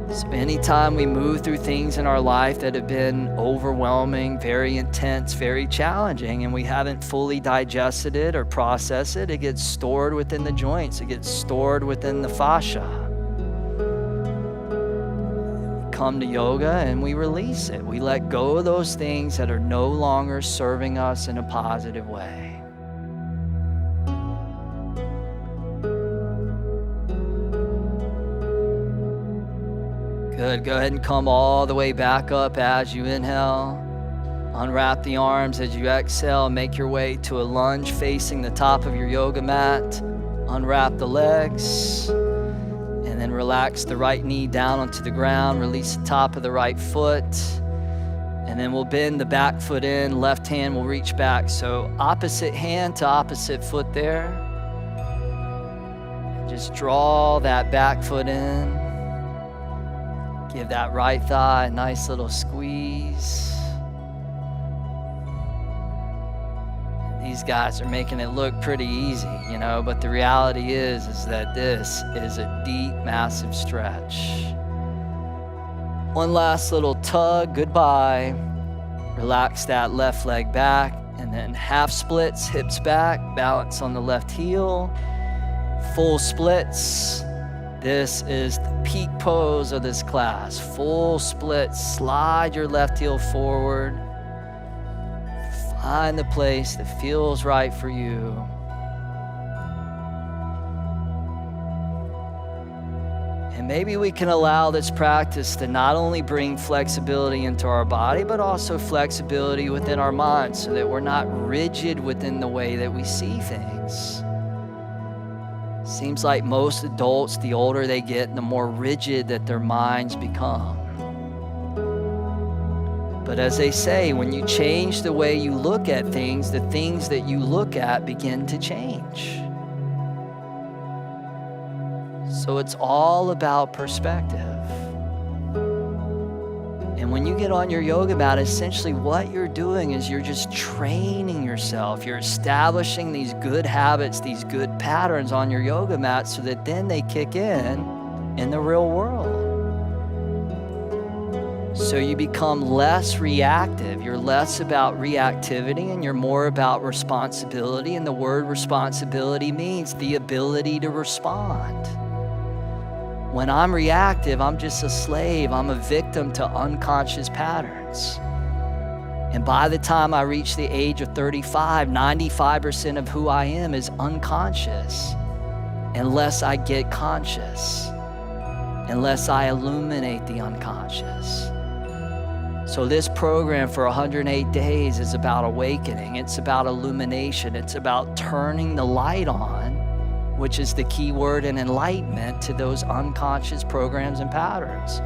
So anytime we move through things in our life that have been overwhelming, very intense, very challenging, and we haven't fully digested it or processed it, it gets stored within the joints. It gets stored within the fascia. We come to yoga and we release it. We let go of those things that are no longer serving us in a positive way. Good. Go ahead and come all the way back up as you inhale. Unwrap the arms as you exhale. Make your way to a lunge facing the top of your yoga mat. Unwrap the legs. And then relax the right knee down onto the ground. Release the top of the right foot. And then we'll bend the back foot in. Left hand will reach back. So opposite hand to opposite foot there. And just draw that back foot in. Give that right thigh a nice little squeeze. These guys are making it look pretty easy, you know, but the reality is that this is a deep, massive stretch. One last little tug, goodbye. Relax that left leg back, and then half splits, hips back, balance on the left heel. Full splits. This is the peak pose of this class. Full splits, slide your left heel forward. Find the place that feels right for you. And maybe we can allow this practice to not only bring flexibility into our body, but also flexibility within our minds so that we're not rigid within the way that we see things. Seems like most adults, the older they get, the more rigid that their minds become. But as they say, when you change the way you look at things, the things that you look at begin to change. So it's all about perspective. And when you get on your yoga mat, essentially what you're doing is you're just training yourself. You're establishing these good habits, these good patterns on your yoga mat so that then they kick in the real world. So you become less reactive. You're less about reactivity and you're more about responsibility. And the word responsibility means the ability to respond. When I'm reactive, I'm just a slave. I'm a victim to unconscious patterns. And by the time I reach the age of 35, 95% of who I am is unconscious unless I get conscious, unless I illuminate the unconscious. So this program for 108 days is about awakening. It's about illumination. It's about turning the light on, which is the key word in enlightenment, to those unconscious programs and patterns,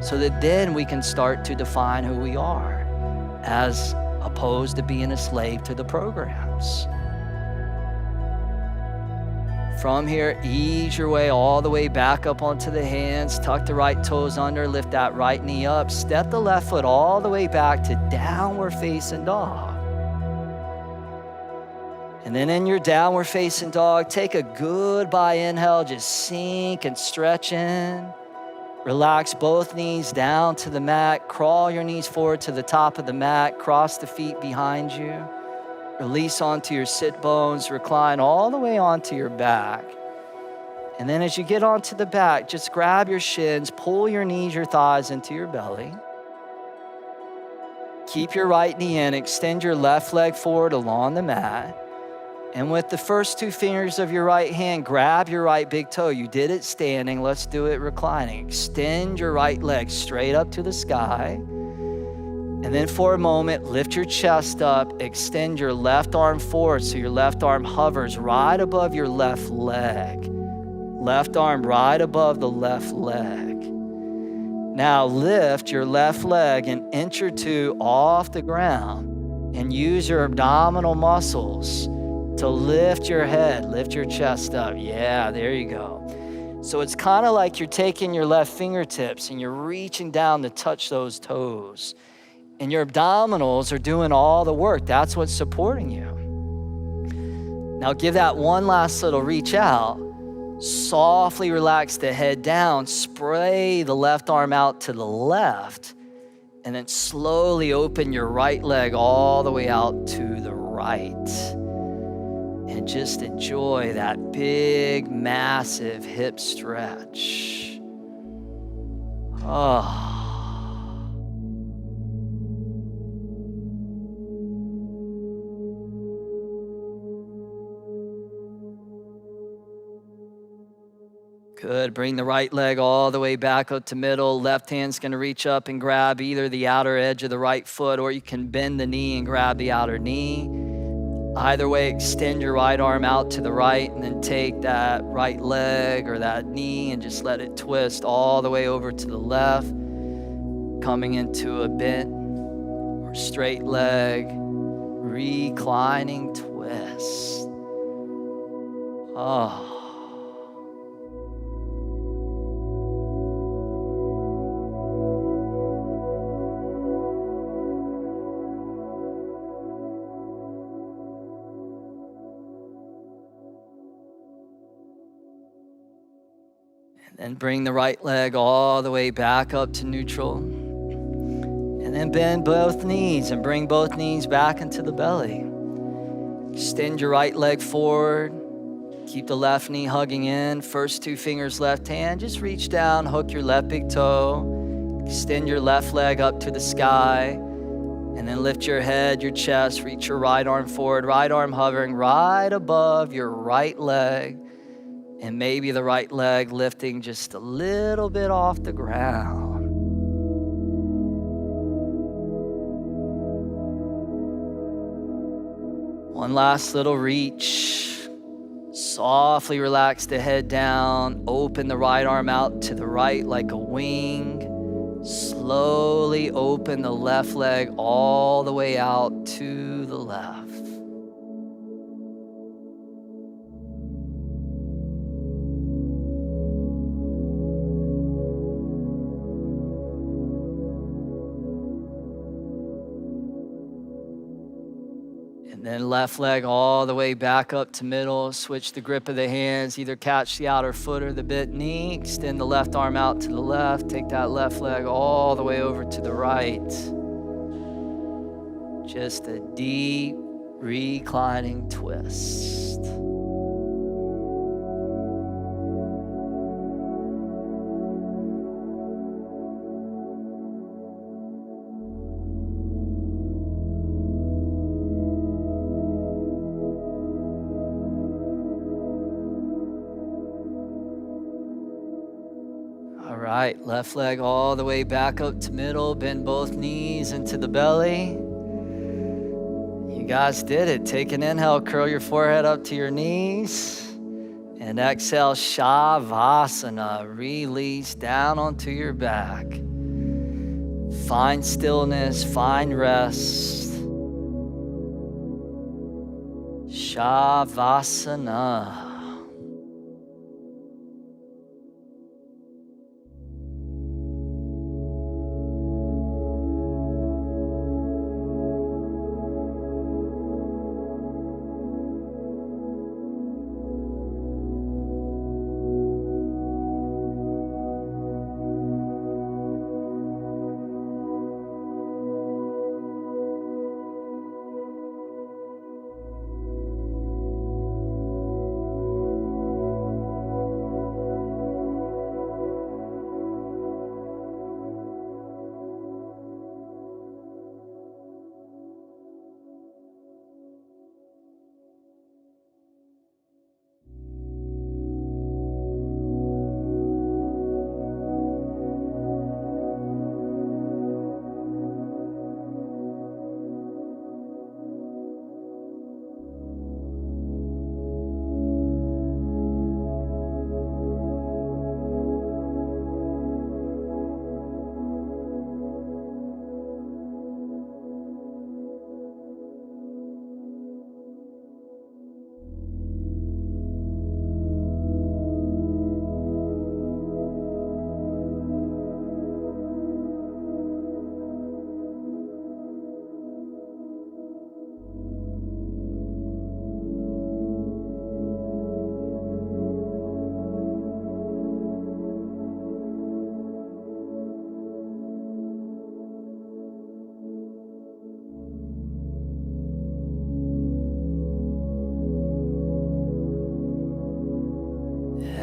so that then we can start to define who we are, as opposed to being a slave to the programs. From here, ease your way all the way back up onto the hands, tuck the right toes under, lift that right knee up, step the left foot all the way back to downward facing dog. And then in your downward facing dog, take a goodbye inhale, just sink and stretch in. Relax both knees down to the mat, crawl your knees forward to the top of the mat, cross the feet behind you. Release onto your sit bones, recline all the way onto your back. And then as you get onto the back, just grab your shins, pull your knees, your thighs into your belly. Keep your right knee in, extend your left leg forward along the mat. And with the first two fingers of your right hand, grab your right big toe. You did it standing, let's do it reclining. Extend your right leg straight up to the sky. And then for a moment, lift your chest up, extend your left arm forward so your left arm hovers right above your left leg. Left arm right above the left leg. Now lift your left leg an inch or two off the ground and use your abdominal muscles to lift your head, lift your chest up. Yeah, there you go. So it's kind of like you're taking your left fingertips and you're reaching down to touch those toes. And your abdominals are doing all the work. That's what's supporting you. Now give that one last little reach out. Softly relax the head down. Spray the left arm out to the left. And then slowly open your right leg all the way out to the right. And just enjoy that big, massive hip stretch. Oh. Good. Bring the right leg all the way back up to middle. Left hand's going to reach up and grab either the outer edge of the right foot, or you can bend the knee and grab the outer knee. Either way, extend your right arm out to the right and then take that right leg or that knee and just let it twist all the way over to the left, coming into a bent or straight leg, reclining twist. Oh. And bring the right leg all the way back up to neutral. And then bend both knees and bring both knees back into the belly. Extend your right leg forward. Keep the left knee hugging in. First two fingers left hand. Just reach down, hook your left big toe. Extend your left leg up to the sky. And then lift your head, your chest. Reach your right arm forward. Right arm hovering right above your right leg. And maybe the right leg lifting just a little bit off the ground. One last little reach. Softly relax the head down. Open the right arm out to the right like a wing. Slowly open the left leg all the way out to the left. Then left leg all the way back up to middle. Switch the grip of the hands. Either catch the outer foot or the bent knee. Extend the left arm out to the left. Take that left leg all the way over to the right. Just a deep reclining twist. right, left leg all the way back up to middle. Bend both knees into the belly. You guys did it. Take an inhale, curl your forehead up to your knees. And exhale, Shavasana. Release down onto your back. Find stillness, find rest. Shavasana.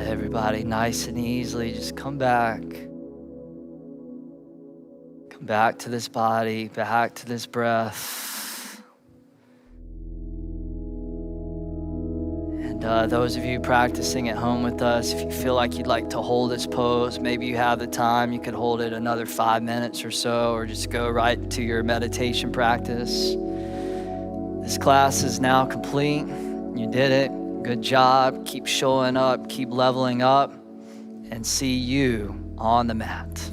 Everybody, nice and easily, just come back. Come back to this body, back to this breath. And those of you practicing at home with us, if you feel like you'd like to hold this pose, maybe you have the time, you could hold it another 5 minutes or so, or just go right to your meditation practice. This class is now complete. You did it. Good job. Keep showing up, keep leveling up, and see you on the mat.